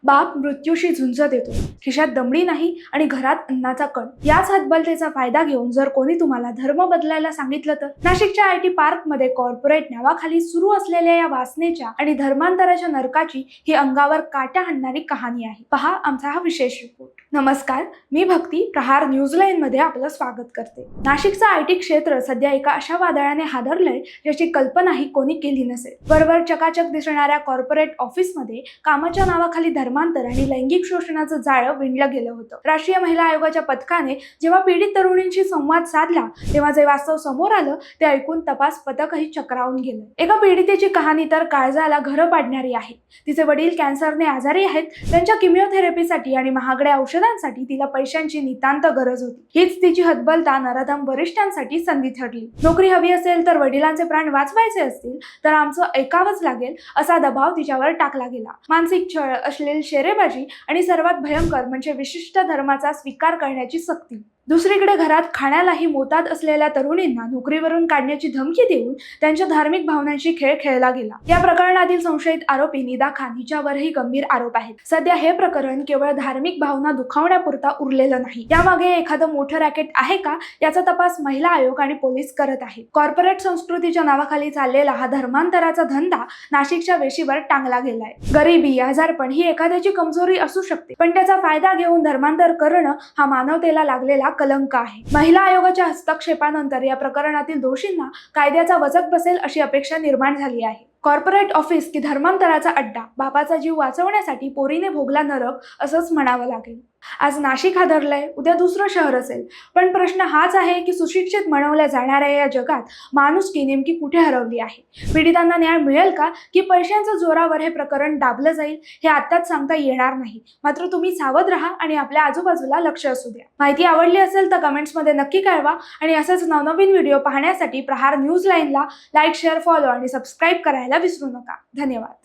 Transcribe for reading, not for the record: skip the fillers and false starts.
बाप मृत्यूशी झुंज देतो, खिशात दमडी नाही आणि घरात अन्नाचा कण. याच हतबलतेचा फायदा घेऊन जर कोणी तुम्हाला धर्म बदलायला सांगितलं तर? नाशिकच्या IT पार्कमध्ये कॉर्पोरेट नावाखाली सुरू असलेल्या या वासनेच्या आणि धर्मांतराच्या नरकाची ही अंगावर काटा आणणारी कहाणी आहे. पहा आमचा हा विशेष रिपोर्ट. नमस्कार, मी भक्ती. प्रहार न्यूजलाईन मध्ये आपलं स्वागत करते. नाशिकचं IT क्षेत्र सध्या एका अशा वादळाने हादरलंय ज्याची कल्पनाही कोणी केली नसेल. वरवर चकाचक दिसणाऱ्या कॉर्पोरेट ऑफिसमध्ये कामाच्या नावाखाली धर्मांतर आणि लैंगिक शोषणाचं जाळं विणलं गेलं होतं. राष्ट्रीय महिला आयोगाच्या पथकाने जेव्हा पीडित तरुणींशी संवाद साधला तेव्हा जे वास्तव समोर आलं ते ऐकून तपास पथकही चक्रावून गेलं. एका पीडितेची कहाणी तर काळजाला घरं पाडणारी आहे. तिचे वडील कॅन्सरने आजारी आहेत. त्यांच्या किमोथेरपीसाठी आणि महागड्या औषधांसाठी तिला पैशांची नितांत गरज होती. हीच तिची हतबलता नराधम वरिष्ठांसाठी संधी ठरली. नोकरी हवी असेल तर वडिलांचे प्राण वाचवायचे असतील तर आमचं ऐकावंच लागेल असा दबाव तिच्यावर टाकला गेला. मानसिक छळ, अश्लील शेरेबाजी आणि सर्वात भयंकर म्हणजे विशिष्ट धर्माचा स्वीकार करण्याची सक्ती. दुसरीकडे घरात खाण्यालाही मोताद असलेल्या तरुणींना नोकरीवरून काढण्याची धमकी देऊन त्यांच्या धार्मिक भावनांशी खेळ खेळला गेला. या प्रकरणातील संशयित आरोपी निदा खान हिच्यावरही गंभीर आरोप आहेत. सध्या हे प्रकरण केवळ धार्मिक भावना दुखावण्यापुरता उरलेलं नाही. यामागे एखादं मोठं रॅकेट आहे का याचा तपास महिला आयोग आणि पोलीस करत आहेत. कॉर्पोरेट संस्कृतीच्या नावाखाली चाललेला हा धर्मांतराचा धंदा नाशिकच्या वेशीवर टांगला गेलाय. गरिबी, आजारपण ही एखाद्याची कमजोरी असू शकते, पण त्याचा फायदा घेऊन धर्मांतर करणं हा मानवतेला लागलेला कलंक आहे. महिला आयोगाच्या हस्तक्षेपानंतर या प्रकरणातील दोषींना कायद्याचा वचक बसेल अशी अपेक्षा निर्माण झाली आहे. कॉर्पोरेट ऑफिस की धर्मांतराचा अड्डा, बापाचा जीव वाचवण्यासाठी पोरीने भोगला नरक असंच म्हणावं लागेल. आज नाशिक हादरलंय, उद्या दुसरं शहर असेल. पण प्रश्न हाच आहे की सुशिक्षित म्हणवल्या जाणाऱ्या या जगात माणुसकी नेमकी कुठे हरवली आहे? पीडितांना न्याय मिळेल का की पैशांच्या जोरावर हे प्रकरण दाबलं जाईल हे आत्ताच सांगता येणार नाही. मात्र तुम्ही सावध राहा आणि आपल्या आजूबाजूला लक्ष असू द्या. माहिती आवडली असेल तर कमेंट्समध्ये नक्की कळवा आणि असेच नवनवीन व्हिडिओ पाहण्यासाठी प्रहार न्यूज लाईनला लाईक, शेअर, फॉलो आणि सबस्क्राईब करायला विसरू नका. धन्यवाद.